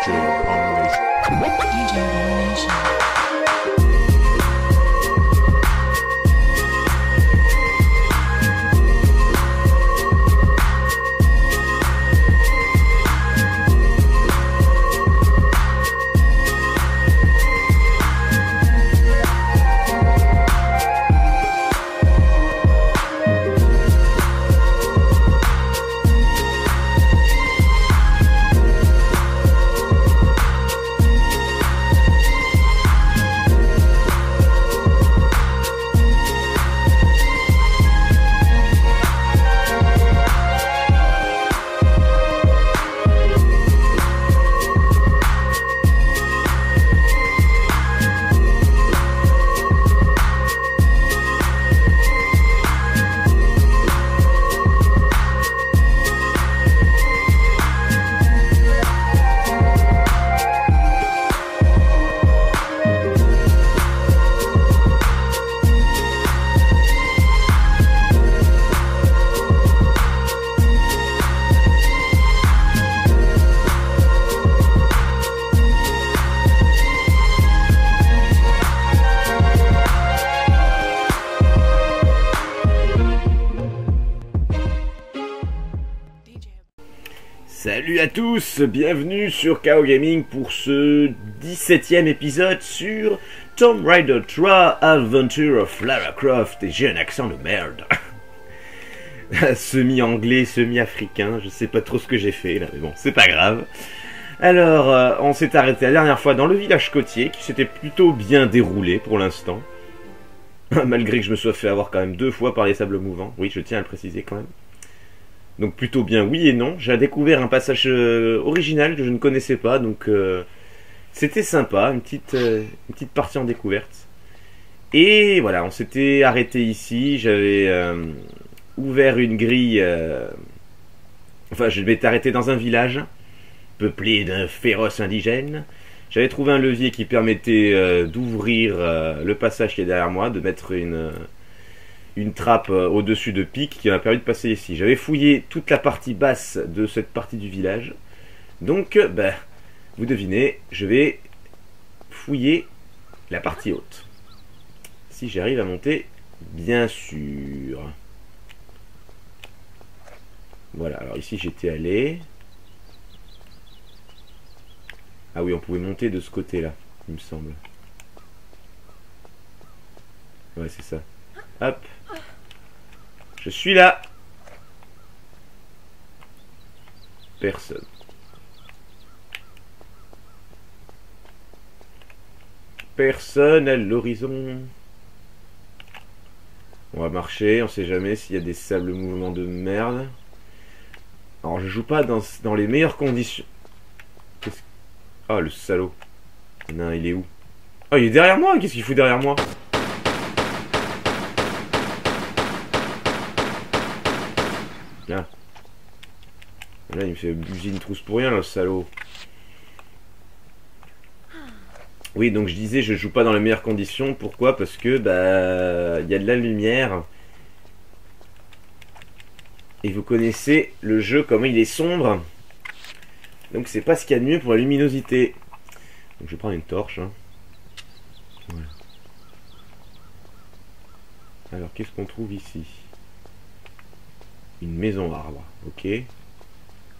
DJ Abomination. DJ Abomination. Salut à tous, bienvenue sur KO Gaming pour ce 17e épisode sur Tomb Raider 3 Adventure of Lara Croft. Et j'ai un accent de merde. Semi-anglais, semi-africain, je sais pas trop ce que j'ai fait là, mais bon, c'est pas grave. Alors, on s'est arrêté la dernière fois dans le village côtier qui s'était plutôt bien déroulé pour l'instant. Malgré que je me sois fait avoir quand même 2 fois par les sables mouvants. Oui, je tiens à le préciser quand même. Donc plutôt bien oui et non. J'ai découvert un passage original que je ne connaissais pas, donc c'était sympa, une petite partie en découverte. Et voilà, on s'était arrêté ici, j'avais ouvert une grille, enfin je m'étais arrêté dans un village, peuplé d'un féroce indigène. J'avais trouvé un levier qui permettait d'ouvrir le passage qui est derrière moi, de mettre une trappe au-dessus de pic qui m'a permis de passer ici. J'avais fouillé toute la partie basse de cette partie du village. Donc, vous devinez, je vais fouiller la partie haute. Si j'arrive à monter, bien sûr. Voilà, alors ici j'étais allé. Ah oui, on pouvait monter de ce côté-là, il me semble. Ouais, c'est ça. Hop. Je suis là. Personne. Personne à l'horizon. On va marcher, on sait jamais s'il y a des sables mouvements de merde. Alors je joue pas dans les meilleures conditions. Ah, le salaud. Non, il est où? Oh, il est derrière moi. Qu'est-ce qu'il fout derrière moi? Là. Là, il me fait buser une trousse pour rien, le salaud. Oui, donc je disais, je joue pas dans les meilleures conditions. Pourquoi? Parce que, il y a de la lumière. Et vous connaissez le jeu, comment il est sombre. Donc c'est pas ce qu'il y a de mieux pour la luminosité. Donc je vais prendre une torche. Hein. Voilà. Alors qu'est-ce qu'on trouve ici? Une maison arbre. Ok.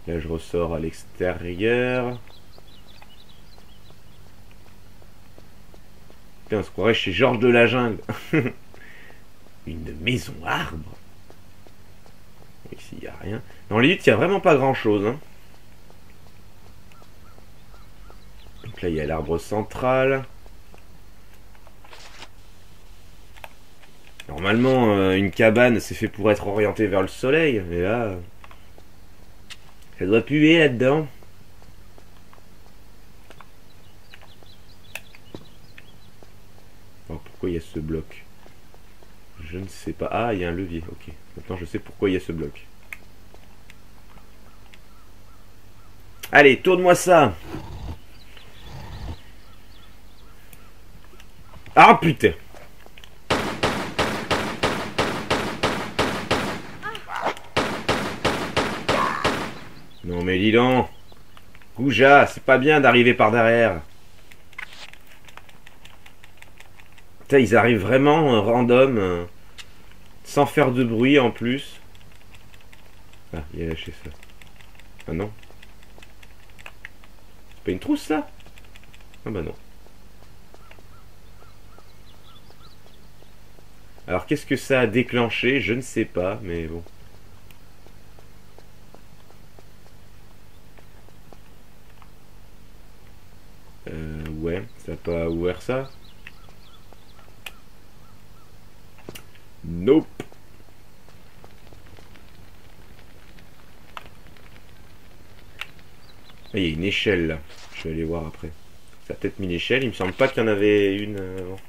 Là je ressors à l'extérieur. Putain, on se croirait chez Georges de la Jungle. Une maison arbre. Ici il n'y a rien. Dans l'élite il n'y a vraiment pas grand chose. Hein. Donc là il y a l'arbre central. Normalement une cabane c'est fait pour être orienté vers le soleil. Mais là ça doit puer là-dedans. Alors, pourquoi il y a ce bloc? Je ne sais pas. Ah, il y a un levier. Ok. Maintenant je sais pourquoi il y a ce bloc. Allez, tourne-moi ça. Ah putain. Non mais dis donc. Gouja, c'est pas bien d'arriver par derrière. Putain, ils arrivent vraiment random, sans faire de bruit en plus. Ah, il a lâché ça. Ah non. C'est pas une trousse ça? Ah bah non. Alors qu'est-ce que ça a déclenché? Je ne sais pas, mais bon. Ouais, ça n'a pas ouvert ça? Nope. Ah, il y a une échelle là. Je vais aller voir après. Ça a peut-être mis l'échelle. Il me semble pas qu'il y en avait une avant.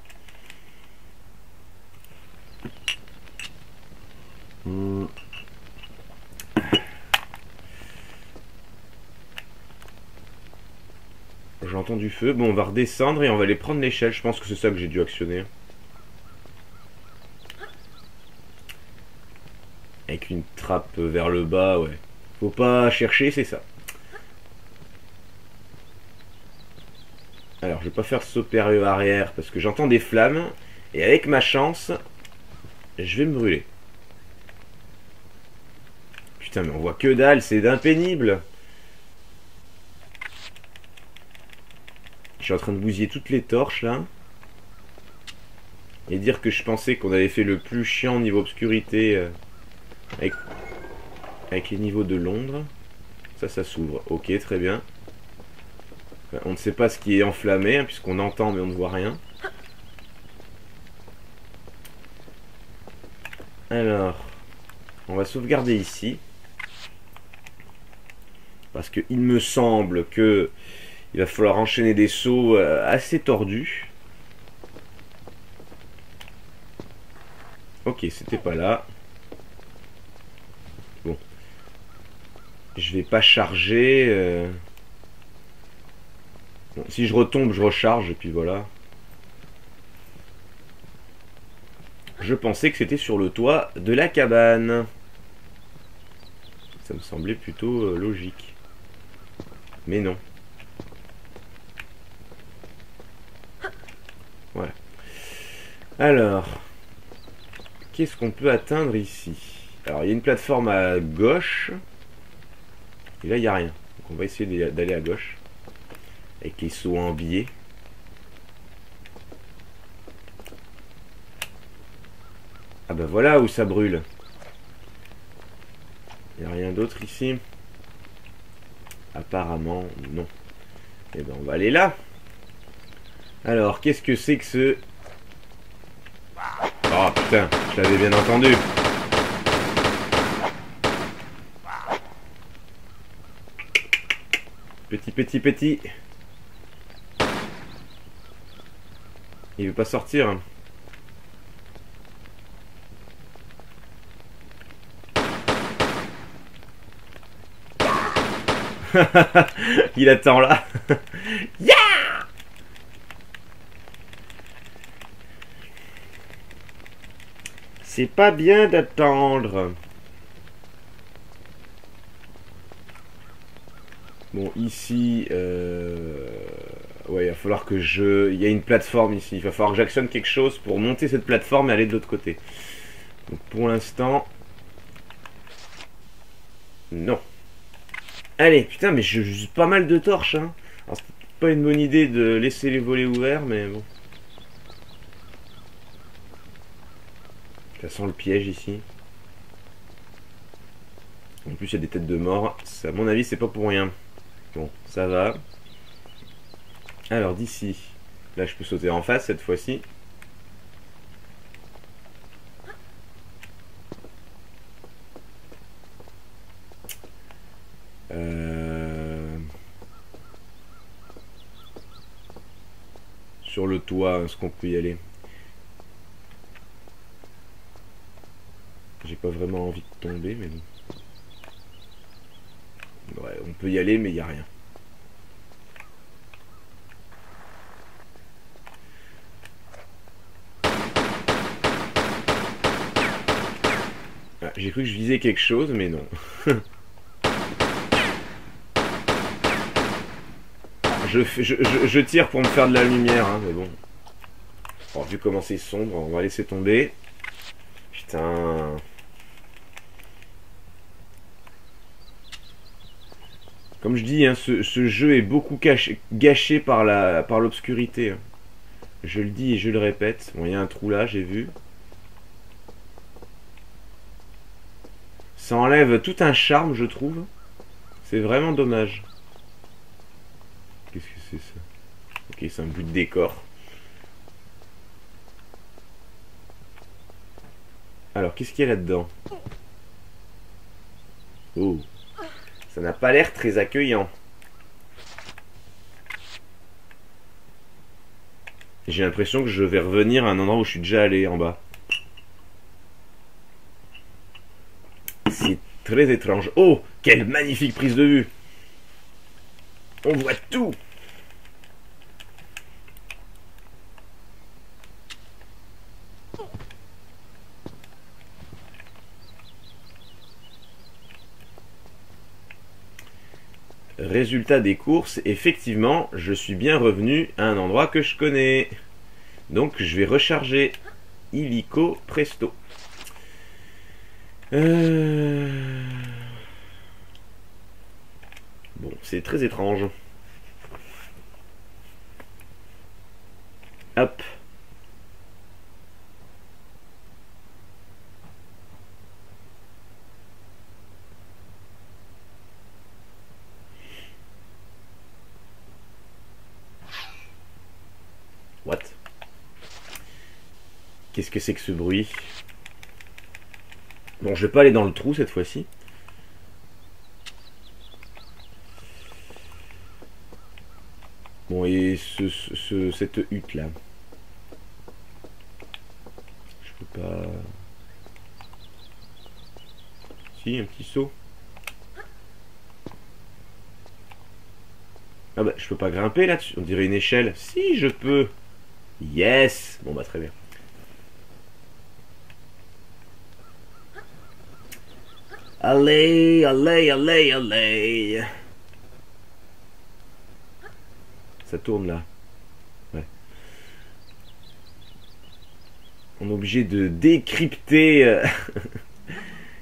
J'entends du feu. Bon, on va redescendre et on va aller prendre l'échelle. Je pense que c'est ça que j'ai dû actionner. Avec une trappe vers le bas, ouais. Faut pas chercher, c'est ça. Alors, je vais pas faire saut périlleux arrière parce que j'entends des flammes. Et avec ma chance, je vais me brûler. Putain, mais on voit que dalle, c'est impénible. Je suis en train de bousiller toutes les torches là. Et dire que je pensais qu'on avait fait le plus chiant niveau obscurité avec les niveaux de Londres. Ça s'ouvre. Ok, très bien. Enfin, on ne sait pas ce qui est enflammé, hein, puisqu'on entend mais on ne voit rien. Alors, on va sauvegarder ici. Parce qu'il me semble que il va falloir enchaîner des sauts assez tordus. Ok, c'était pas là. Bon. Je vais pas charger. Bon, si je retombe, je recharge, et puis voilà. Je pensais que c'était sur le toit de la cabane. Ça me semblait plutôt logique. Mais non. Voilà. Alors, qu'est-ce qu'on peut atteindre ici? Alors, il y a une plateforme à gauche. Et là, il n'y a rien. Donc, on va essayer d'aller à gauche. Avec les sauts en biais. Ah bah voilà où ça brûle. Il n'y a rien d'autre ici? Apparemment, non. Et ben, on va aller là. Alors, qu'est-ce que c'est que ce... Oh putain, je l'avais bien entendu. Petit. Il veut pas sortir. Il attend là. Yeah! C'est pas bien d'attendre. Bon, ici, ouais, il va falloir que il y a une plateforme ici. Il va falloir que j'actionne quelque chose pour monter cette plateforme et aller de l'autre côté. Donc pour l'instant, non. Allez, putain, mais j'ai pas mal de torches, hein. Alors c'est pas une bonne idée de laisser les volets ouverts, mais bon. Ça sent le piège ici. En plus, il y a des têtes de mort. Ça, à mon avis, c'est pas pour rien. Bon, ça va. Alors, d'ici. Là, je peux sauter en face cette fois-ci. Sur le toit, est-ce qu'on peut y aller? J'ai pas vraiment envie de tomber, mais bon. Ouais, on peut y aller, mais il n'y a rien. Ah, j'ai cru que je visais quelque chose, mais non. je tire pour me faire de la lumière, hein, mais bon. Alors, vu comment c'est sombre, on va laisser tomber. Putain. Comme je dis, hein, ce jeu est beaucoup gâché par l'obscurité. Hein. Je le dis et je le répète. Bon, il y a un trou là, j'ai vu. Ça enlève tout un charme, je trouve. C'est vraiment dommage. Qu'est-ce que c'est ça? Ok, c'est un bout de décor. Alors, qu'est-ce qu'il y a là-dedans? Oh. Ça n'a pas l'air très accueillant. J'ai l'impression que je vais revenir à un endroit où je suis déjà allé en bas. C'est très étrange. Oh, quelle magnifique prise de vue. On voit tout. Résultat des courses, effectivement, je suis bien revenu à un endroit que je connais. Donc je vais recharger illico presto. Bon, c'est très étrange. Hop. What? Qu'est-ce que c'est que ce bruit? Bon, je vais pas aller dans le trou cette fois-ci. Bon, et cette hutte là. Je peux pas... Si, un petit saut. Ah bah, je peux pas grimper là-dessus. On dirait une échelle. Si, je peux. Yes. Bon bah, très bien. Allez, allez, allez, allez. Ça tourne là. Ouais. On est obligé de décrypter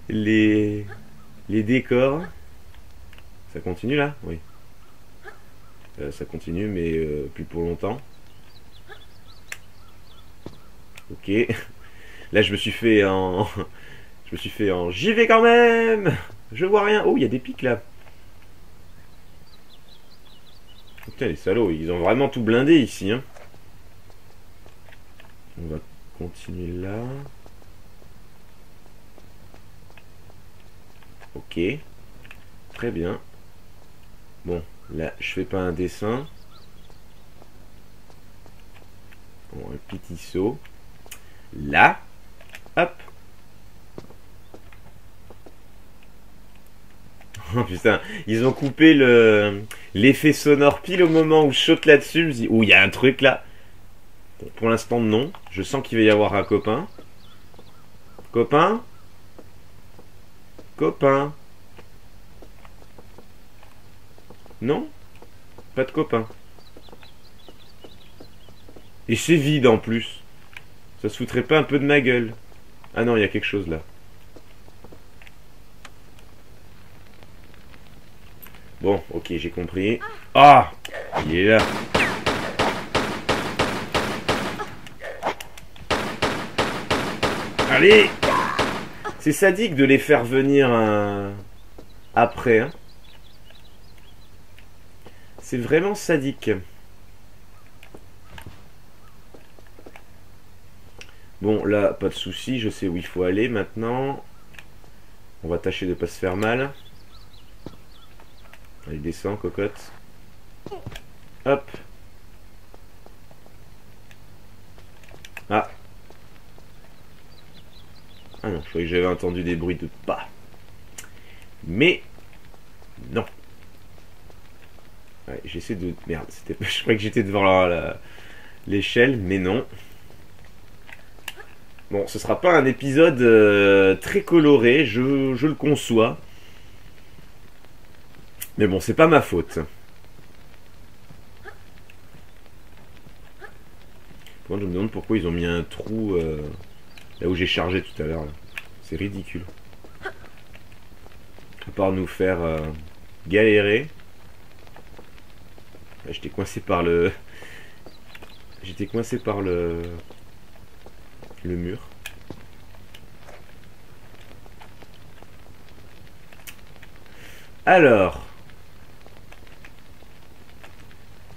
les décors. Ça continue là? Oui. Ça continue, mais plus pour longtemps. Ok. Là, je me suis fait en... Je me suis fait en... J'y vais quand même. Je vois rien. Oh, il y a des pics là. Putain, les salauds, ils ont vraiment tout blindé ici. Hein. On va continuer là. Ok. Très bien. Bon, là, je fais pas un dessin. Bon, un petit saut. Là. Hop. Oh putain, ils ont coupé l'effet sonore pile au moment où je saute là-dessus. Je me dis, oh, il y a un truc là. Bon, pour l'instant, non. Je sens qu'il va y avoir un copain. Copain? Copain? Non? Pas de copain. Et c'est vide en plus. Ça se foutrait pas un peu de ma gueule? Ah non, il y a quelque chose là. Bon, ok, j'ai compris. Ah! Il est là. Allez! C'est sadique de les faire venir après. Hein. C'est vraiment sadique. Bon, là, pas de souci. Je sais où il faut aller maintenant. On va tâcher de pas se faire mal. Allez, descends, cocotte. Hop. Ah. Ah non, je croyais que j'avais entendu des bruits de pas. Mais non. Ouais, j'essaie de... Merde, je croyais que j'étais devant l'échelle, mais non. Bon, ce sera pas un épisode très coloré, je le conçois. Mais bon, c'est pas ma faute. Moi, je me demande pourquoi ils ont mis un trou là où j'ai chargé tout à l'heure. C'est ridicule. À part nous faire galérer. Là, j'étais coincé par le... J'étais coincé par le mur. Alors...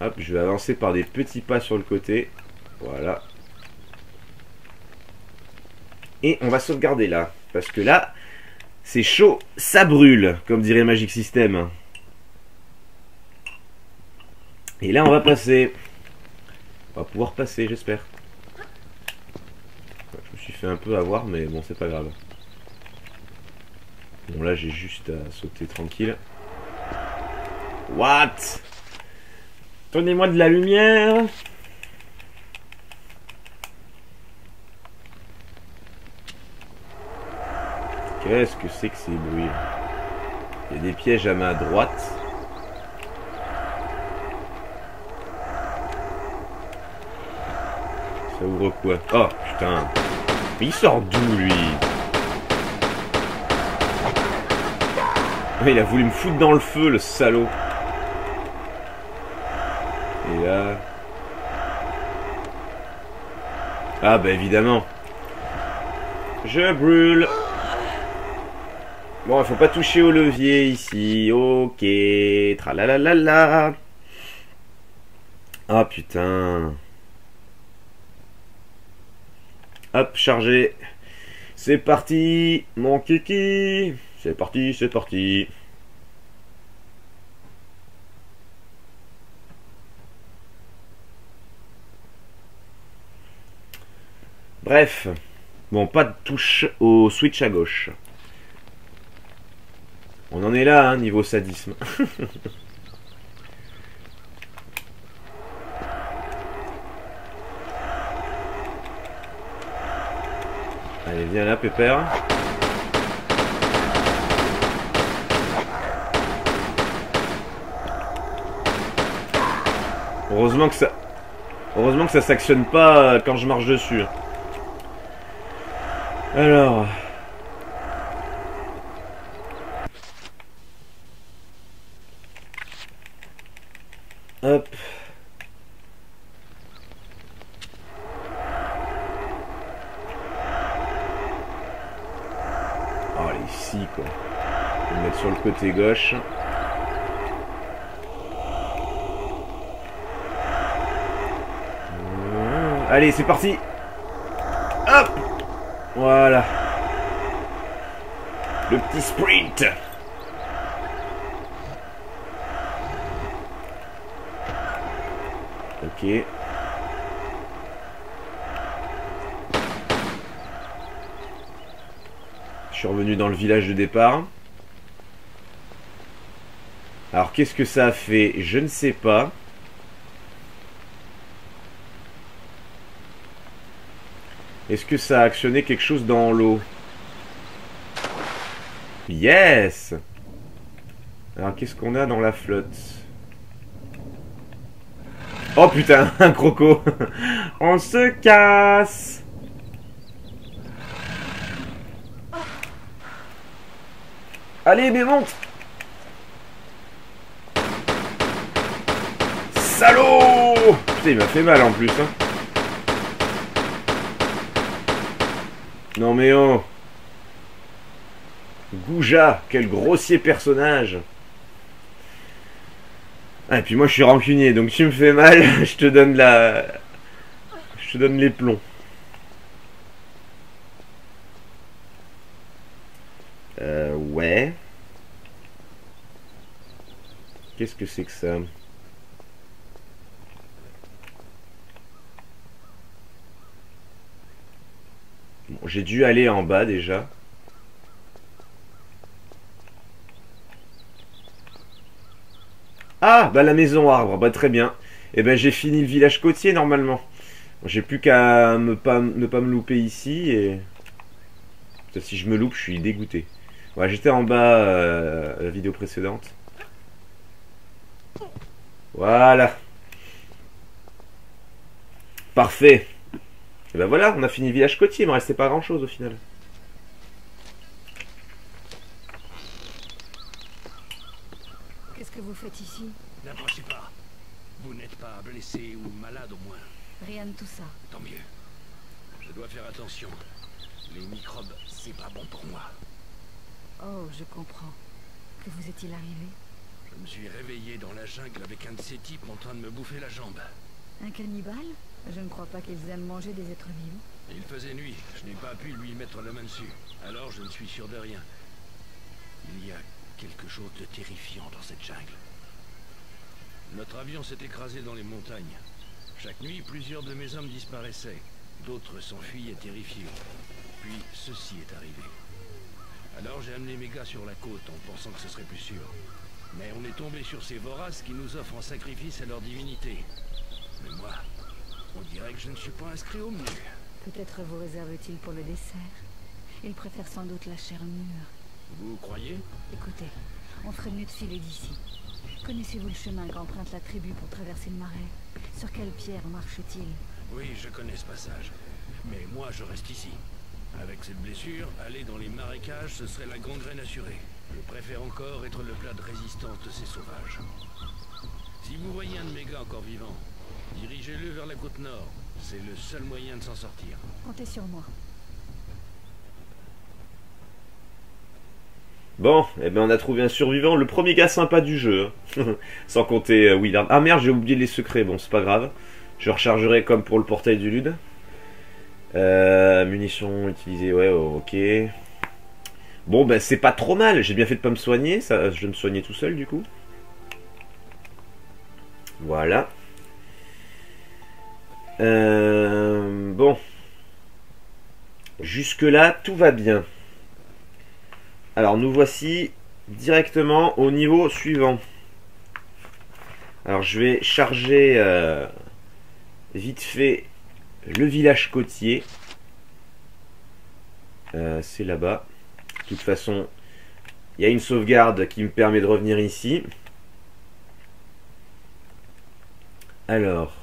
Hop, je vais avancer par des petits pas sur le côté. Voilà. Et on va sauvegarder là. Parce que là, c'est chaud, ça brûle, comme dirait Magic System. Et là, on va passer. On va pouvoir passer, j'espère. Je me suis fait un peu avoir, mais bon, c'est pas grave. Bon, là, j'ai juste à sauter tranquille. What? Donnez-moi de la lumière. Qu'est-ce que c'est que ces bruits? Il y a des pièges à ma droite. Ça ouvre quoi? Oh putain. Mais il sort d'où lui? Il a voulu me foutre dans le feu, le salaud. Et là... Ah bah évidemment. Je brûle. Bon, il faut pas toucher au levier ici. Ok. Tralalalala. Ah putain. Hop, chargé. C'est parti, mon kiki. C'est parti, c'est parti. Bref. Bon, pas de touche au switch à gauche. On en est là, hein, niveau sadisme. Allez, viens là, pépère. Heureusement que ça s'actionne pas quand je marche dessus. Alors... Hop. Oh, elle est ici, quoi. Je vais me mettre sur le côté gauche. Allez, c'est parti. Hop. Voilà. Le petit sprint. Ok. Je suis revenu dans le village de départ. Alors, qu'est-ce que ça a fait? Je ne sais pas. Est-ce que ça a actionné quelque chose dans l'eau? Yes! Alors, qu'est-ce qu'on a dans la flotte? Oh putain, un croco. On se casse. Allez, mais monte. Salaud. Putain, il m'a fait mal en plus, hein. Non mais oh. Gouja, quel grossier personnage. Ah, et puis moi je suis rancunier, donc tu me fais mal, je te donne la... Je te donne les plombs. Ouais. Qu'est-ce que c'est que ça? Bon, j'ai dû aller en bas déjà. Ah, bah la maison arbre, bah très bien. Et ben j'ai fini le village côtier normalement. J'ai plus qu'à ne pas me louper ici et... Peut-être si je me loupe, je suis dégoûté. Ouais, j'étais en bas la vidéo précédente. Voilà. Parfait. Et ben voilà, on a fini le village côtier, il me restait pas grand chose au final. Qu'est-ce que vous faites ici? N'approchez pas. Vous n'êtes pas blessé ou malade au moins. Rien de tout ça. Tant mieux. Je dois faire attention. Les microbes, c'est pas bon pour moi. Oh, je comprends. Que vous est-il arrivé? Je me suis réveillé dans la jungle avec un de ces types en train de me bouffer la jambe. Un cannibale? Je ne crois pas qu'ils aiment manger des êtres vivants. Il faisait nuit. Je n'ai pas pu lui mettre la main dessus. Alors je ne suis sûr de rien. Il y a quelque chose de terrifiant dans cette jungle. Notre avion s'est écrasé dans les montagnes. Chaque nuit, plusieurs de mes hommes disparaissaient. D'autres s'enfuyaient terrifiés. Puis, ceci est arrivé. Alors j'ai amené mes gars sur la côte en pensant que ce serait plus sûr. Mais on est tombé sur ces voraces qui nous offrent en sacrifice à leur divinité. Mais moi, on dirait que je ne suis pas inscrit au menu. Peut-être vous réserve-t-il pour le dessert. Il préfère sans doute la chair mûre. Vous croyez? Écoutez, on ferait mieux de filer d'ici. Connaissez-vous le chemin qu'emprunte la tribu pour traverser le marais? Sur quelle pierre marche-t-il? Oui, je connais ce passage. Mais moi, je reste ici. Avec cette blessure, aller dans les marécages, ce serait la gangrène assurée. Je préfère encore être le plat de résistance de ces sauvages. Si vous voyez un de mes gars encore vivant, dirigez-le vers la côte nord. C'est le seul moyen de s'en sortir. Comptez sur moi. Bon, eh ben on a trouvé un survivant, le premier gars sympa du jeu. Hein. Sans compter Willard. Ah merde, j'ai oublié les secrets, bon c'est pas grave. Je rechargerai comme pour le portail du Lude. Munitions utilisées, ouais, ok. Bon, ben c'est pas trop mal, j'ai bien fait de pas me soigner, ça, je vais me soigner tout seul du coup. Voilà. Bon. Jusque-là, tout va bien. Alors, nous voici directement au niveau suivant. Alors, je vais charger vite fait le village côtier. C'est là-bas. De toute façon, il y a une sauvegarde qui me permet de revenir ici. Alors,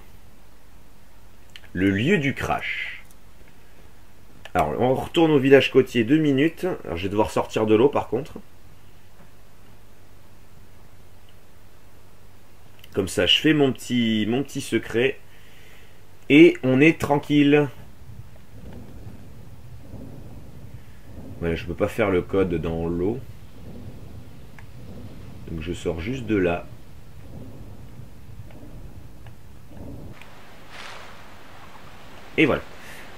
le lieu du crash. Alors, on retourne au village côtier 2 minutes. Alors, je vais devoir sortir de l'eau par contre. Comme ça, je fais mon petit secret. Et on est tranquille. Voilà, je peux pas faire le code dans l'eau. Donc je sors juste de là. Et voilà.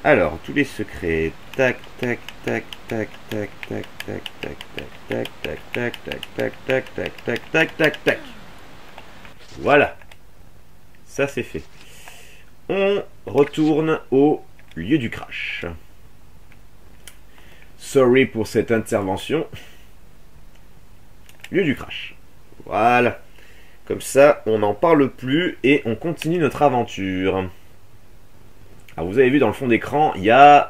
Alors, tous les secrets. Tac, tac, tac, tac, tac, tac, tac, tac, tac, tac, tac, tac, tac, tac, tac, tac, tac, tac, tac. Voilà. Ça c'est fait. On retourne au lieu du crash. Sorry pour cette intervention. Lieu du crash. Voilà. Comme ça, on n'en parle plus et on continue notre aventure. Alors vous avez vu dans le fond d'écran, il y a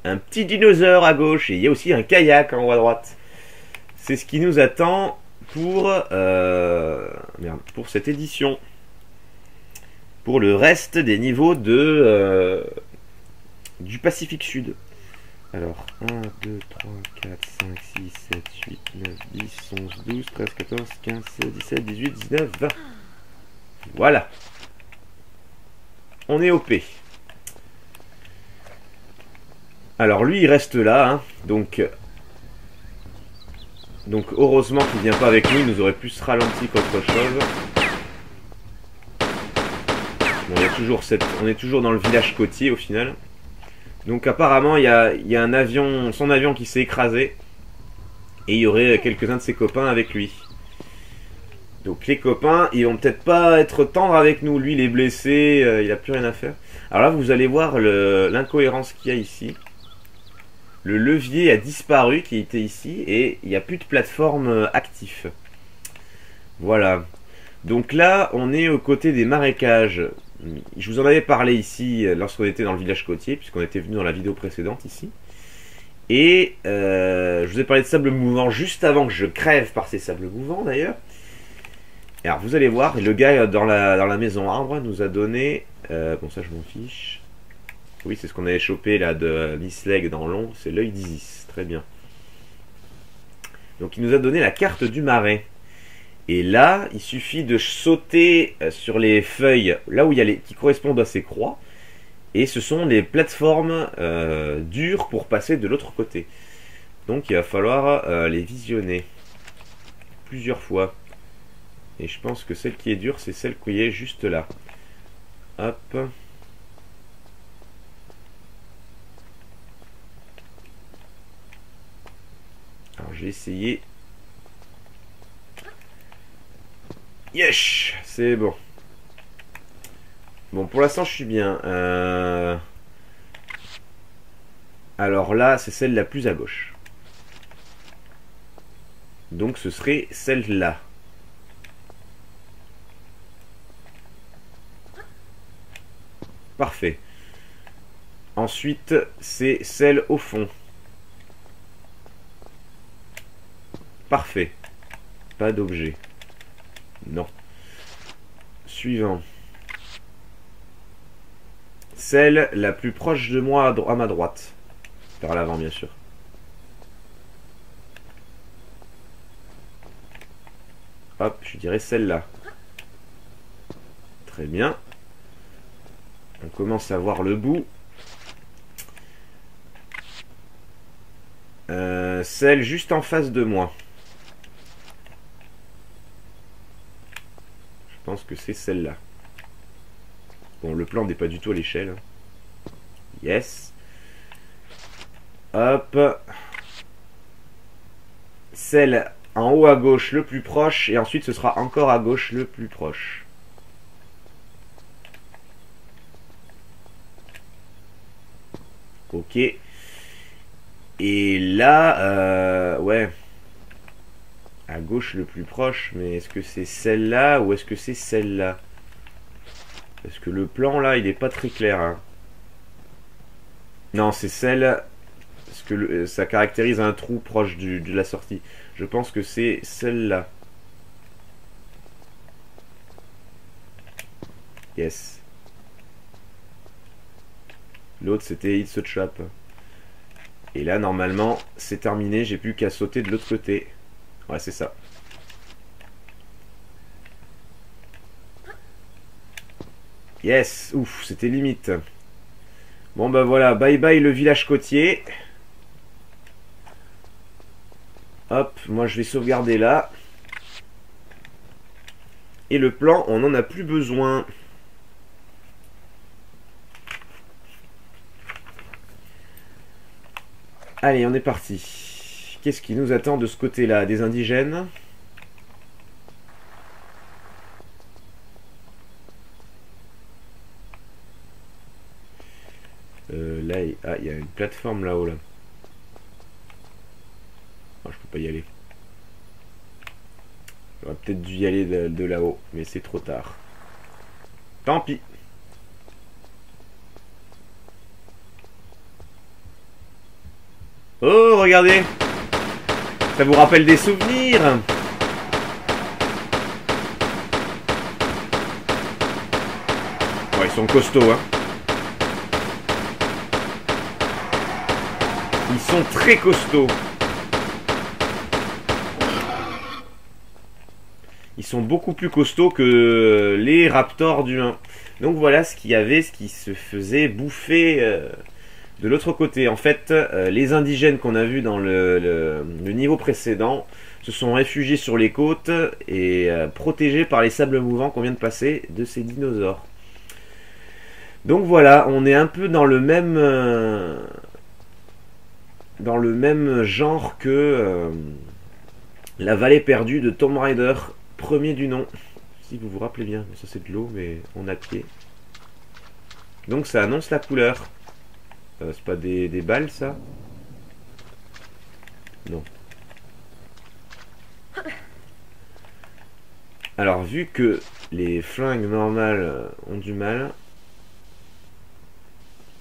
un petit dinosaure à gauche et il y a aussi un kayak en haut à droite. C'est ce qui nous attend pour cette édition. Pour le reste des niveaux du Pacifique Sud. Alors, 1, 2, 3, 4, 5, 6, 7, 8, 9, 10, 11, 12, 13, 14, 15, 16, 17, 18, 19, 20. Voilà. On est OP. Alors lui il reste là, hein. Donc heureusement qu'il vient pas avec nous, il nous aurait plus ralenti qu'autre chose. Bon, il y a toujours on est toujours dans le village côtier au final. Donc apparemment il y a un avion, son avion qui s'est écrasé. Et il y aurait quelques-uns de ses copains avec lui. Donc les copains, ils vont peut-être pas être tendres avec nous. Lui il est blessé, il a plus rien à faire. Alors là vous allez voir l'incohérence qu'il y a ici. Le levier a disparu qui était ici et il n'y a plus de plateforme actif. Voilà. Donc là on est aux côtés des marécages. Je vous en avais parlé ici lorsqu'on était dans le village côtier, puisqu'on était venu dans la vidéo précédente ici. Et je vous ai parlé de sable mouvant juste avant que je crève par ces sables mouvants d'ailleurs. Alors vous allez voir, le gars dans la maison arbre nous a donné... bon ça je m'en fiche. Oui, c'est ce qu'on avait chopé là de Miss Leg dans l'ombre, c'est l'œil d'Isis. Très bien. Donc il nous a donné la carte du marais. Et là, il suffit de sauter sur les feuilles, là où il y a les qui correspondent à ces croix. Et ce sont les plateformes dures pour passer de l'autre côté. Donc il va falloir les visionner plusieurs fois. Et je pense que celle qui est dure, c'est celle qui est juste là. Hop. Alors j'ai essayé. Yes, c'est bon. Bon, pour l'instant, je suis bien. Alors là, c'est celle la plus à gauche. Donc ce serait celle-là. Parfait. Ensuite, c'est celle au fond. Parfait. Pas d'objet. Non. Suivant. Celle la plus proche de moi à ma droite. Par l'avant, bien sûr. Hop, je dirais celle-là. Très bien. On commence à voir le bout. Celle juste en face de moi. Je pense que c'est celle-là. Bon, le plan n'est pas du tout à l'échelle. Yes. Hop. Celle en haut à gauche le plus proche. Et ensuite ce sera encore à gauche le plus proche. Ok. Et là, ouais. À gauche le plus proche. Mais est-ce que c'est celle-là ou est-ce que c'est celle-là? Parce que le plan là, il n'est pas très clair. Hein. Non, c'est celle... Parce que ça caractérise un trou proche de la sortie. Je pense que c'est celle-là. Yes. L'autre, c'était It's a Trap. Et là, normalement, c'est terminé. J'ai plus qu'à sauter de l'autre côté. Ouais, c'est ça. Yes. Ouf, c'était limite. Bon, bah voilà. Bye bye le village côtier. Hop, moi je vais sauvegarder là. Et le plan, on n'en a plus besoin. Allez, on est parti. Qu'est-ce qui nous attend de ce côté-là? Des indigènes? Là, il y a une plateforme là-haut là. Oh, je peux pas y aller. J'aurais peut-être dû y aller de là-haut, mais c'est trop tard. Tant pis. Oh, regardez. Ça vous rappelle des souvenirs? Bon, ils sont costauds, hein. Ils sont très costauds. Ils sont beaucoup plus costauds que les raptors du 1. Donc voilà ce qu'il y avait, ce qui se faisait bouffer de l'autre côté. En fait, les indigènes qu'on a vus dans le niveau précédent se sont réfugiés sur les côtes et protégés par les sables mouvants qu'on vient de passer de ces dinosaures. Donc voilà, on est un peu dans le même genre que la vallée perdue de Tomb Raider, premier du nom. Si vous vous rappelez bien, ça c'est de l'eau, mais on a pied. Donc ça annonce la couleur. C'est pas des balles, ça? Non. Alors, vu que les flingues normales ont du mal...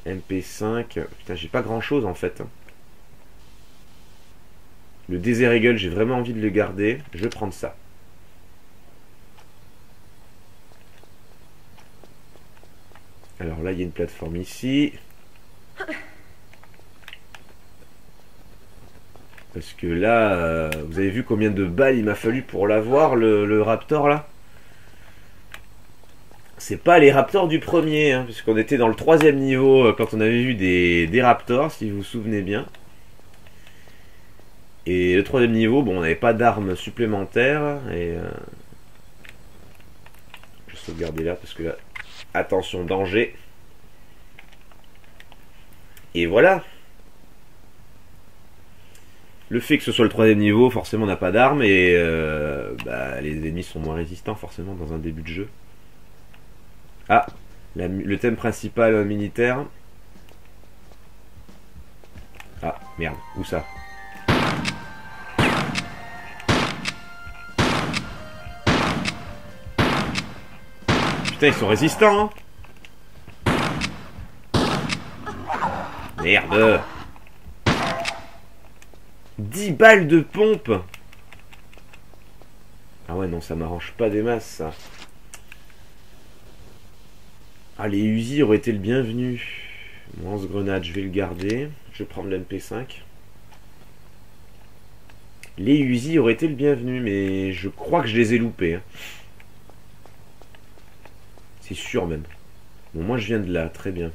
MP5... Putain, j'ai pas grand chose en fait. Le Desert Eagle, j'ai vraiment envie de le garder. Je vais prendre ça. Alors là, il y a une plateforme ici. Parce que là, vous avez vu combien de balles il m'a fallu pour l'avoir, le Raptor là? C'est pas les Raptors du premier, hein, puisqu'on était dans le 3e niveau quand on avait vu des Raptors, si vous vous souvenez bien. Et le 3e niveau, bon, on n'avait pas d'armes supplémentaires. Et je vais sauvegarder là, parce que là, attention, danger. Et voilà. Le fait que ce soit le 3e niveau, forcément on n'a pas d'armes et bah, les ennemis sont moins résistants forcément dans un début de jeu. Ah, le thème principal militaire. Ah, merde, où ça? Putain, ils sont résistants, hein. Merde. 10 balles de pompe. Ah ouais, non, ça m'arrange pas des masses, ça. Ah, les Uzi auraient été le bienvenu. Mon lance-grenade, je vais le garder. Je vais prendre l'MP5. Les Uzi auraient été le bienvenu, mais je crois que je les ai loupés, hein. C'est sûr, même. Bon, moi, je viens de là, très bien.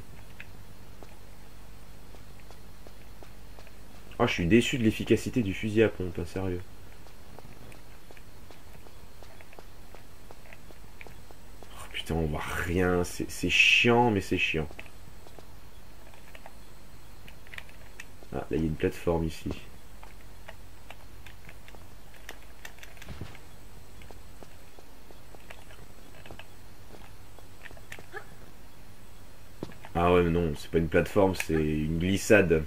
Oh, je suis déçu de l'efficacité du fusil à pompe, hein, sérieux. Oh, putain, on voit rien. C'est chiant, mais c'est chiant. Ah, là, il y a une plateforme ici. Ah ouais, mais non, c'est pas une plateforme, c'est une glissade.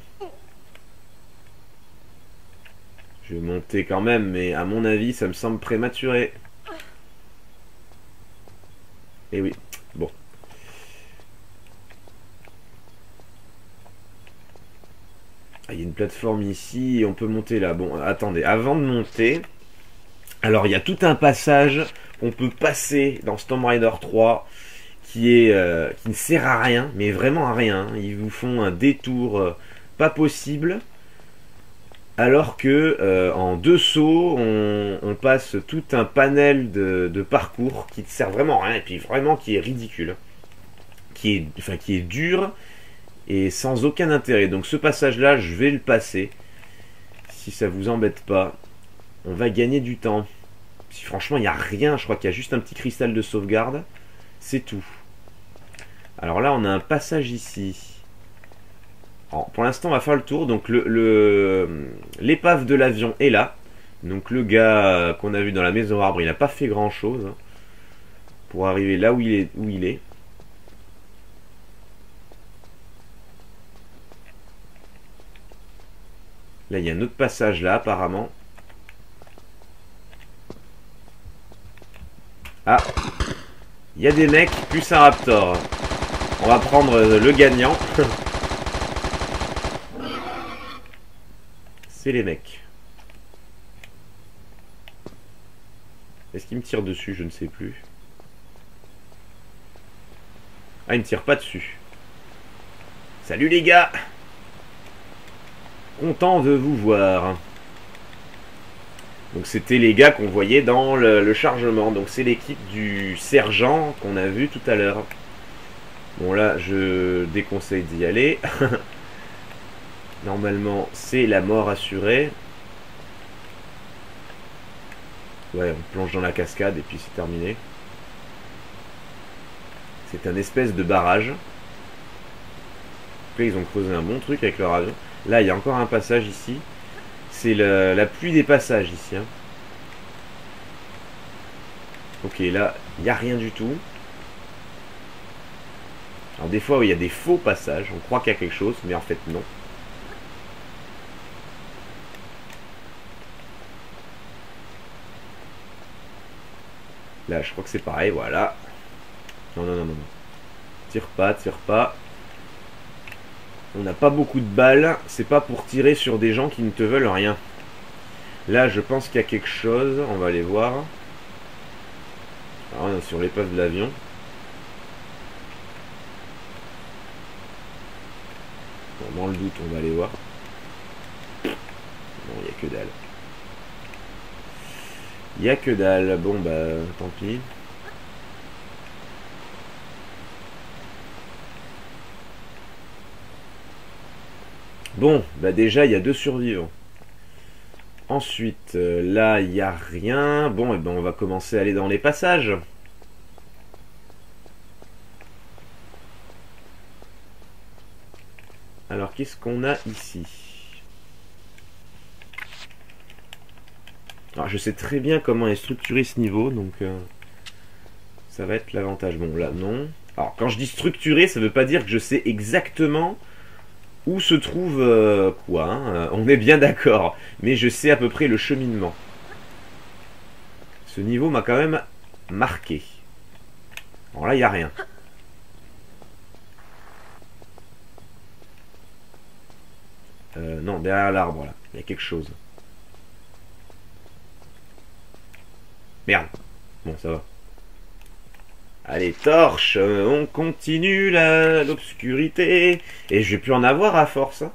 Je vais monter quand même, mais à mon avis, ça me semble prématuré. Eh oui, bon. Ah, il y a une plateforme ici, et on peut monter là. Bon, attendez, avant de monter... Alors, il y a tout un passage qu'on peut passer dans Tomb Raider 3... qui ne sert à rien, mais vraiment à rien. Ils vous font un détour pas possible, alors que en 2 sauts, on passe tout un panel de parcours qui ne sert vraiment à rien, et puis vraiment qui est ridicule, qui est dur et sans aucun intérêt. Donc ce passage-là, je vais le passer, si ça vous embête pas. On va gagner du temps. Si franchement, il n'y a rien, je crois qu'il y a juste un petit cristal de sauvegarde, c'est tout. Alors là, on a un passage ici. Alors, pour l'instant, on va faire le tour. Donc, l'épave de l'avion est là. Donc, le gars qu'on a vu dans la maison arbre, il n'a pas fait grand-chose hein, pour arriver là où il est. Là, il y a un autre passage là, apparemment. Ah, il y a des mecs plus un raptor. On va prendre le gagnant. C'est les mecs. Est-ce qu'il me tire dessus? Je ne sais plus. Ah, il me tire pas dessus. Salut les gars! Content de vous voir. Donc c'était les gars qu'on voyait dans le chargement. Donc c'est l'équipe du sergent qu'on a vu tout à l'heure. Bon là, je déconseille d'y aller. Normalement, c'est la mort assurée. Ouais, on plonge dans la cascade et puis c'est terminé. C'est un espèce de barrage. Là, ils ont creusé un bon truc avec leur avion. Là, il y a encore un passage ici. C'est la pluie des passages ici. Hein. Ok, là, il n'y a rien du tout. Alors des fois, il y a des faux passages. On croit qu'il y a quelque chose, mais en fait, non. Là, je crois que c'est pareil, voilà. Non, non, non, non, non. Tire pas, tire pas. On n'a pas beaucoup de balles. C'est pas pour tirer sur des gens qui ne te veulent rien. Là, je pense qu'il y a quelque chose. On va aller voir. Alors, on est sur l'épave de l'avion. Dans le doute, on va aller voir. Bon, il n'y a que dalle. Il n'y a que dalle. Bon, bah, tant pis. Bon, bah déjà, il y a 2 survivants. Ensuite, là, il n'y a rien. Bon, et ben, on va commencer à aller dans les passages. Alors, qu'est-ce qu'on a ici? Alors, je sais très bien comment est structuré ce niveau, donc ça va être l'avantage. Bon, là, non. Alors, quand je dis structuré, ça ne veut pas dire que je sais exactement où se trouve quoi. Hein. On est bien d'accord, mais je sais à peu près le cheminement. Ce niveau m'a quand même marqué. Alors là, il n'y a rien. Non, derrière l'arbre, là. Il y a quelque chose. Merde. Bon, ça va. Allez, torche, on continue l'obscurité. Et je vais plus en avoir à force. Hein.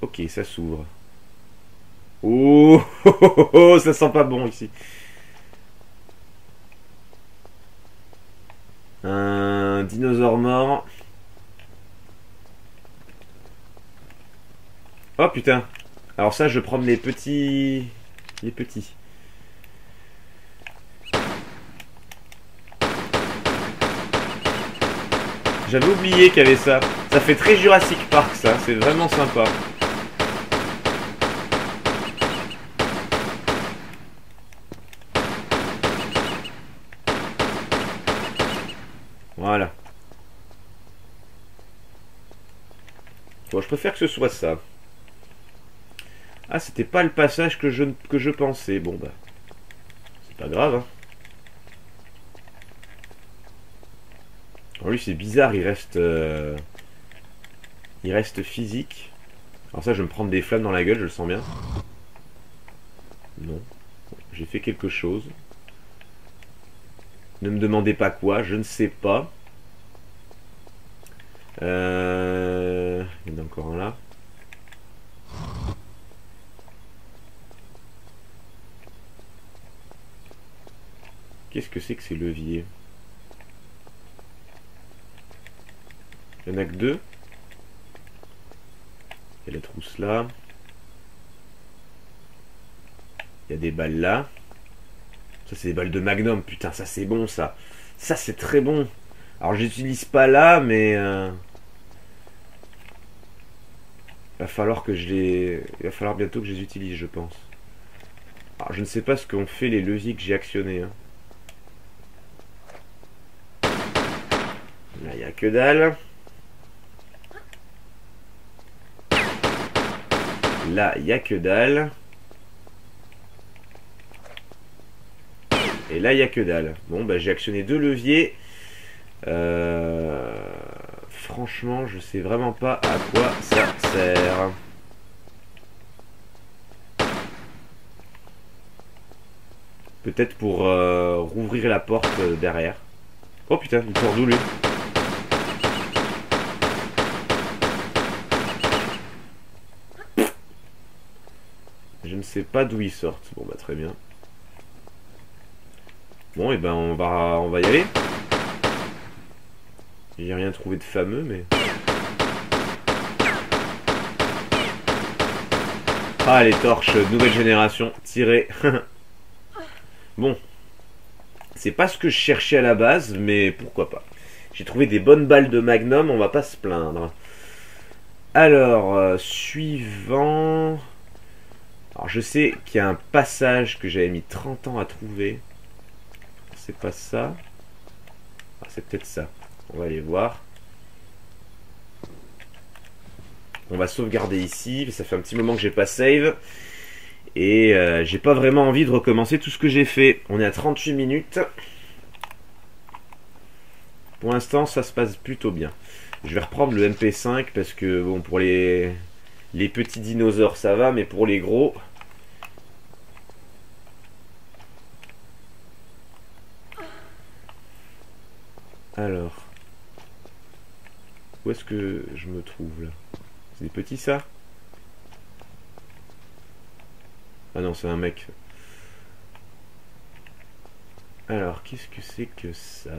Ok, ça s'ouvre. Oh, oh, oh, oh, ça sent pas bon ici. Un dinosaure mort. Oh putain. Alors ça, je vais prendre les petits... Les petits. J'avais oublié qu'il y avait ça. Ça fait très Jurassic Park, ça. C'est vraiment sympa. Voilà. Bon, je préfère que ce soit ça. Ah, c'était pas le passage que je pensais. Bon, bah. C'est pas grave, hein. Alors lui, c'est bizarre, il reste physique. Alors ça, je vais me prendre des flammes dans la gueule, je le sens bien. Non. J'ai fait quelque chose. Ne me demandez pas quoi, je ne sais pas. Il y en a encore un là. Qu'est-ce que c'est que ces leviers? Il n'y en a que 2. Il y a la trousse là. Il y a des balles là. Ça c'est des balles de Magnum. Putain, ça c'est bon ça. Ça c'est très bon. Alors j'utilise pas là, mais... va falloir que je les... Il va falloir bientôt que je les utilise, je pense. Alors je ne sais pas ce qu'ont fait les leviers que j'ai actionnés. Hein. Là, il n'y a que dalle. Là, il n'y a que dalle. Et là, il n'y a que dalle. Bon, bah, j'ai actionné 2 leviers. Franchement, je sais vraiment pas à quoi ça sert. Peut-être pour rouvrir la porte derrière. Oh putain, il sort d'où lui? Je ne sais pas d'où ils sortent. Bon bah très bien. Bon et ben on va y aller. J'ai rien trouvé de fameux mais... Ah les torches nouvelle génération tirées. Bon. C'est pas ce que je cherchais à la base mais pourquoi pas. J'ai trouvé des bonnes balles de Magnum, on va pas se plaindre. Alors, suivant... Alors je sais qu'il y a un passage que j'avais mis 30 ans à trouver. C'est pas ça. Ah, c'est peut-être ça. On va aller voir. On va sauvegarder ici. Ça fait un petit moment que j'ai pas save. Et j'ai pas vraiment envie de recommencer tout ce que j'ai fait. On est à 38 minutes. Pour l'instant, ça se passe plutôt bien. Je vais reprendre le MP5 parce que, bon, pour les petits dinosaures, ça va. Mais pour les gros... Alors. Où est-ce que je me trouve là? C'est des petits ça? Ah non, c'est un mec. Alors, qu'est-ce que c'est que ça?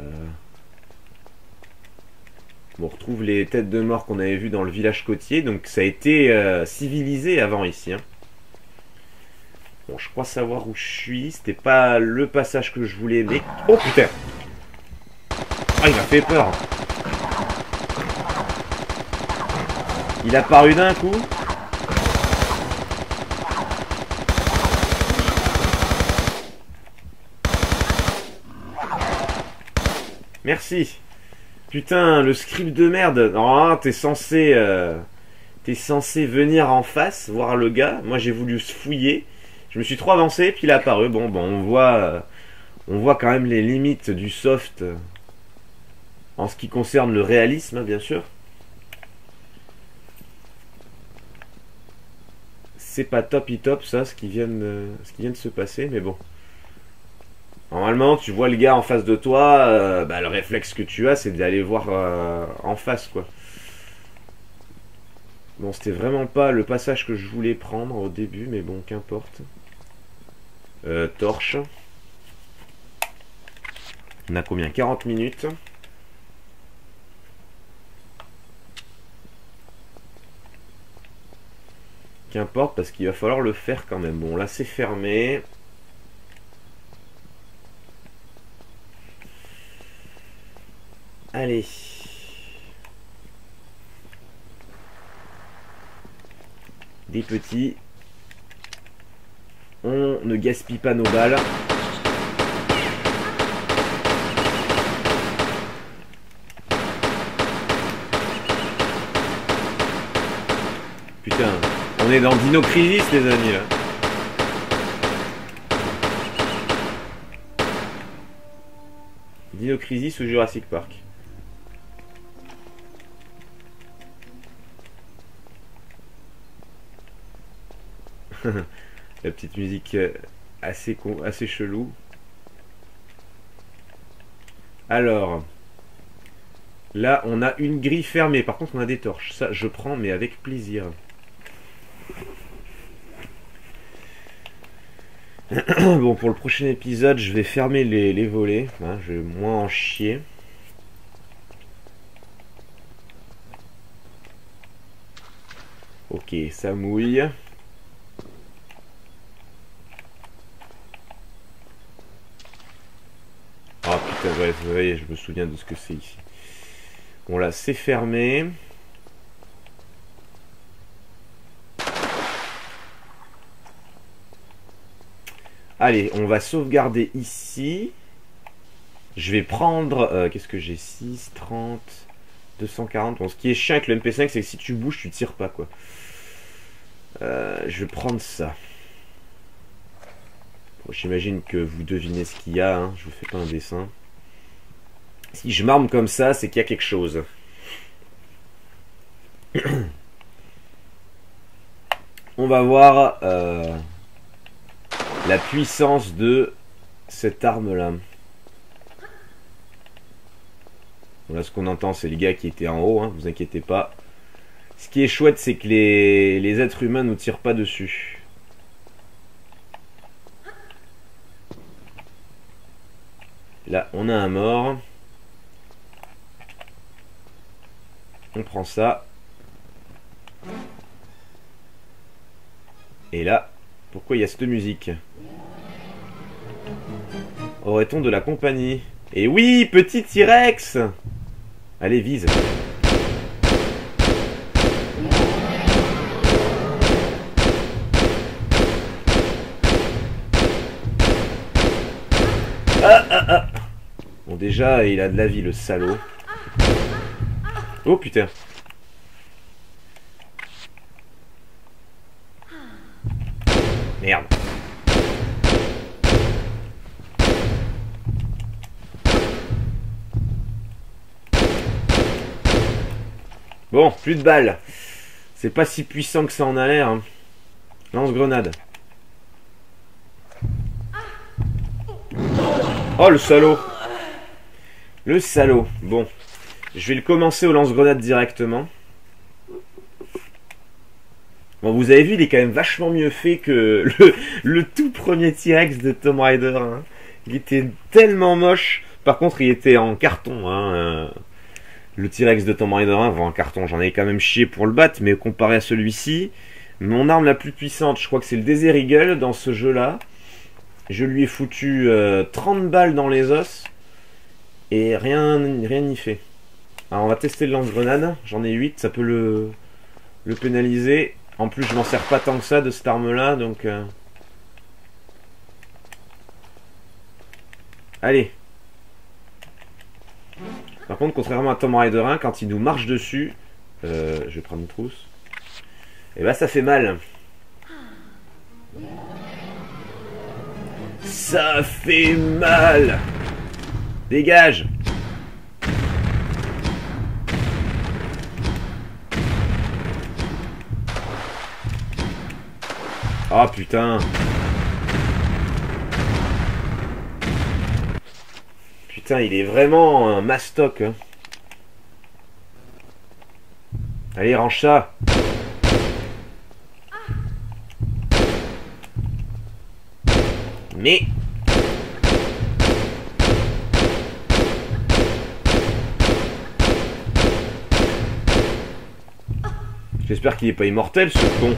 Bon, on retrouve les têtes de mort qu'on avait vues dans le village côtier. Donc ça a été civilisé avant ici. Hein. Bon, je crois savoir où je suis. C'était pas le passage que je voulais, mais... Oh putain! Ah, il m'a fait peur. Il a apparu d'un coup. Merci. Putain, le script de merde. Oh, t'es censé venir en face, voir le gars. Moi, j'ai voulu se fouiller. Je me suis trop avancé, puis il est apparu. Bon, on voit quand même les limites du soft en ce qui concerne le réalisme, bien sûr. C'est pas top ça, ce qui vient de se passer, mais bon. Normalement, tu vois le gars en face de toi, le réflexe que tu as, c'est d'aller voir en face, quoi. Bon, c'était vraiment pas le passage que je voulais prendre au début, mais bon, qu'importe. Torche. On a combien? 40 minutes. Qu'importe, parce qu'il va falloir le faire quand même. Bon, là, c'est fermé. Allez. Des petits. On ne gaspille pas nos balles. Putain, on est dans Dino Crisis, les amis, là. Dino Crisis ou Jurassic Park. La petite musique assez chelou. Alors, là, on a une grille fermée. Par contre, on a des torches. Ça, je prends, mais avec plaisir. Bon, pour le prochain épisode, je vais fermer les volets. Hein, je vais moins en chier. Ok, ça mouille. Ah putain, ouais, vous voyez, je me souviens de ce que c'est ici. Bon là, c'est fermé. Allez, on va sauvegarder ici. Je vais prendre... qu'est-ce que j'ai? 6, 30, 240. Bon, ce qui est chiant avec le MP5, c'est que si tu bouges, tu tires pas, quoi. Je vais prendre ça. Bon, j'imagine que vous devinez ce qu'il y a. Hein. Je vous fais pas un dessin. Si je marme comme ça, c'est qu'il y a quelque chose. On va voir la puissance de cette arme-là. Voilà, ce qu'on entend, c'est les gars qui étaient en haut, hein, vous inquiétez pas. Ce qui est chouette, c'est que les êtres humains ne tirent pas dessus. Là, on a un mort. On prend ça. Et là, pourquoi il y a cette musique? Aurait-on de la compagnie? Et oui, petit T-Rex! Allez, vise. Bon, déjà, il a de la vie, le salaud. Oh, putain. Merde. Bon, plus de balles. C'est pas si puissant que ça en a l'air. Hein. Lance-grenade. Oh, le salaud. Le salaud. Bon. Je vais le commencer au lance-grenade directement. Bon, vous avez vu, il est quand même vachement mieux fait que le tout premier T-Rex de Tomb Raider. Hein. Il était tellement moche. Par contre, il était en carton. Hein. Le T-Rex de Tomb Raider 1 va en carton. J'en ai quand même chié pour le battre, mais comparé à celui-ci, mon arme la plus puissante, je crois que c'est le Desert Eagle dans ce jeu-là. Je lui ai foutu 30 balles dans les os et rien n'y fait. Alors on va tester le lance-grenade. J'en ai 8, ça peut le pénaliser. En plus, je m'en sers pas tant que ça de cette arme-là, donc... Allez. Par contre, contrairement à Tomb Raider 1, quand il nous marche dessus... je vais prendre une trousse. Et bah ça fait mal. Ça fait mal. Dégage. Oh putain. Putain, il est vraiment un mastoc. Hein. Allez, range ça. Mais... J'espère qu'il est pas immortel, ce con.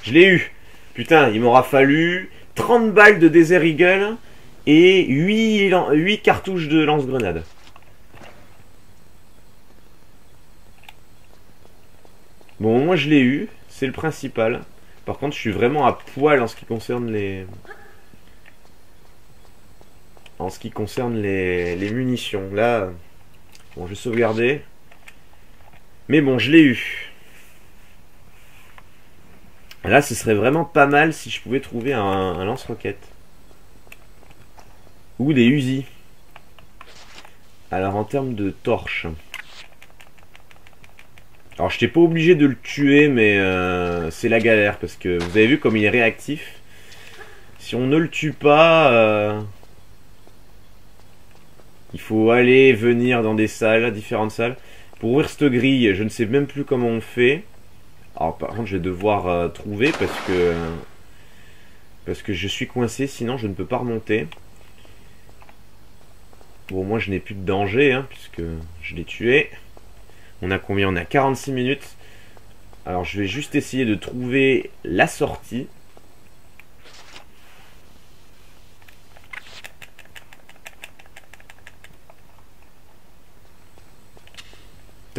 Je l'ai eu. Putain, il m'aura fallu 30 balles de Desert Eagle et 8 cartouches de lance-grenade. Bon, moi je l'ai eu, c'est le principal. Par contre, je suis vraiment à poil en ce qui concerne les... les munitions. Là, bon, je vais sauvegarder. Mais bon, je l'ai eu. Là, ce serait vraiment pas mal si je pouvais trouver un lance-roquette. Ou des Uzi. Alors, en termes de torches... Alors, je n'étais pas obligé de le tuer, mais c'est la galère. Parce que vous avez vu comme il est réactif. Si on ne le tue pas... il faut aller, venir dans des salles, différentes salles. Pour ouvrir cette grille, je ne sais même plus comment on fait. Alors par contre je vais devoir trouver parce que je suis coincé, sinon je ne peux pas remonter. Bon, moi je n'ai plus de danger hein, puisque je l'ai tué. On a combien? On a 46 minutes. Alors je vais juste essayer de trouver la sortie.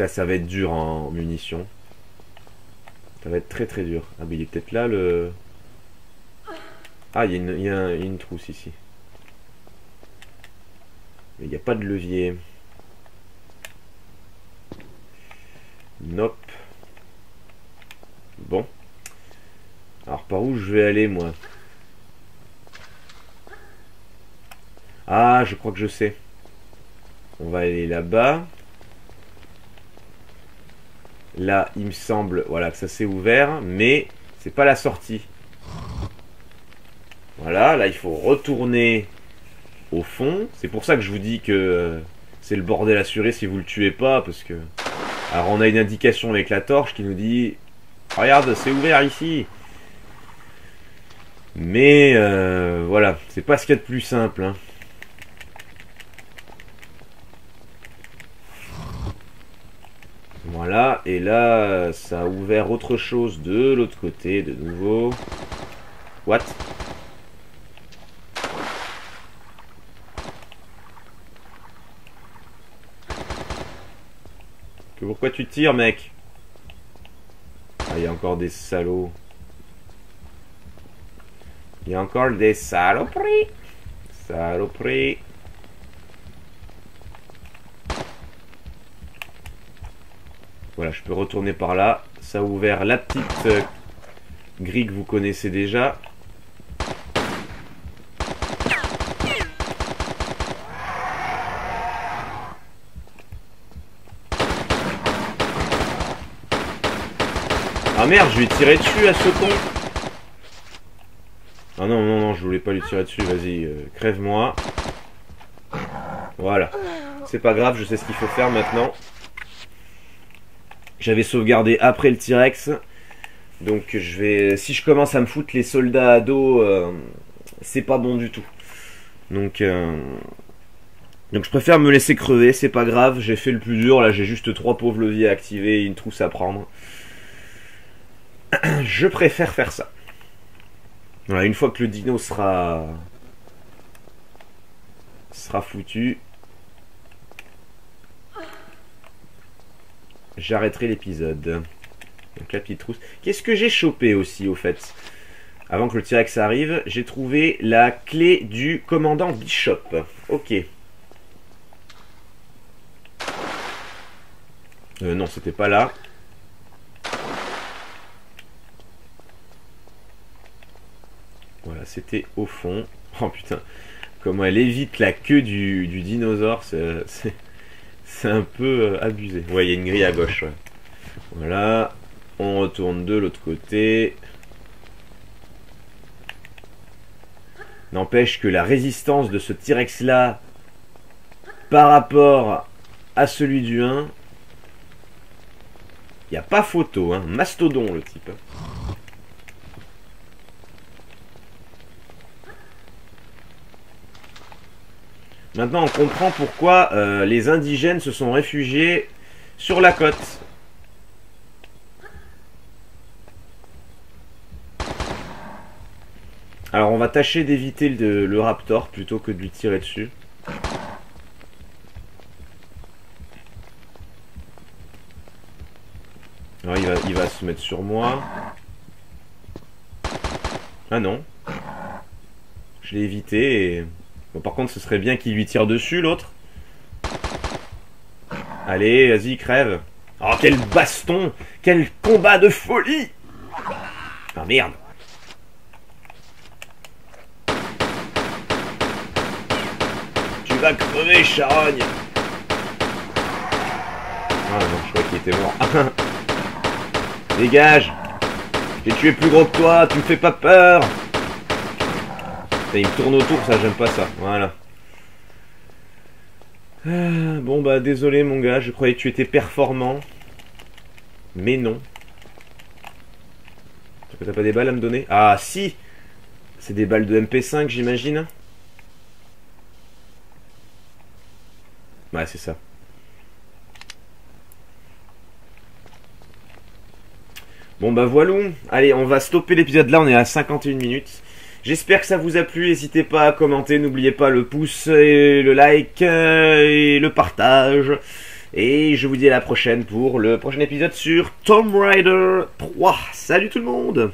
Ça va être dur en munitions. Ça va être très très dur. Ah mais il est peut-être là le... Ah il y a une trousse ici. Mais il n'y a pas de levier. Nope. Bon. Alors par où je vais aller moi? Ah je crois que je sais. On va aller là-bas. Là, il me semble, voilà, que ça s'est ouvert, mais c'est pas la sortie. Voilà, là, il faut retourner au fond. C'est pour ça que je vous dis que c'est le bordel assuré si vous le tuez pas, parce que... Alors, on a une indication avec la torche qui nous dit... Regarde, c'est ouvert ici. Mais, voilà, c'est pas ce qu'il y a de plus simple, hein. Voilà, et là, ça a ouvert autre chose de l'autre côté, de nouveau. What? Pourquoi tu tires, mec? Ah, il y a encore des salauds. Il y a encore des saloperies. Saloperies. Voilà, je peux retourner par là. Ça a ouvert la petite grille que vous connaissez déjà. Ah merde, je lui ai tiré dessus à ce con. Ah non, non, non, je voulais pas lui tirer dessus. Vas-y, crève-moi. Voilà. C'est pas grave, je sais ce qu'il faut faire maintenant. J'avais sauvegardé après le T-Rex. Donc je vais... Si je commence à me foutre les soldats à dos, c'est pas bon du tout. Donc je préfère me laisser crever, c'est pas grave. J'ai fait le plus dur, là j'ai juste 3 pauvres leviers à activer et une trousse à prendre. Je préfère faire ça. Voilà, une fois que le dino sera foutu, j'arrêterai l'épisode. Donc la petite trousse. Qu'est-ce que j'ai chopé aussi au fait? Avant que le T-Rex arrive, j'ai trouvé la clé du commandant Bishop. Ok. Non, c'était pas là. Voilà, c'était au fond. Oh putain, comment elle évite la queue du dinosaure, c'est un peu abusé. Ouais, il y a une grille à gauche. Ouais. Voilà, on retourne de l'autre côté. N'empêche que la résistance de ce T-Rex là par rapport à celui du 1, il n'y a pas photo, hein. Mastodon le type. Maintenant on comprend pourquoi les indigènes se sont réfugiés sur la côte. Alors on va tâcher d'éviter le raptor plutôt que de lui tirer dessus. Alors il va se mettre sur moi. Ah non. Je l'ai évité et... Bon, par contre ce serait bien qu'il lui tire dessus l'autre. Allez, vas-y, crève. Oh quel baston! Quel combat de folie! Ah merde! Tu vas crever, charogne! Ah non, je croyais qu'il était mort. Dégage! J'ai tué plus gros que toi, tu me fais pas peur! Il me tourne autour, ça, j'aime pas ça. Voilà. Bon, bah, désolé, mon gars, je croyais que tu étais performant. Mais non. T'as pas des balles à me donner? Ah, si! C'est des balles de MP5, j'imagine. Ouais, c'est ça. Bon, bah, voilà. Allez, on va stopper l'épisode là, on est à 51 minutes. J'espère que ça vous a plu, n'hésitez pas à commenter, n'oubliez pas le pouce et le like et le partage. Et je vous dis à la prochaine pour le prochain épisode sur Tomb Raider 3. Salut tout le monde!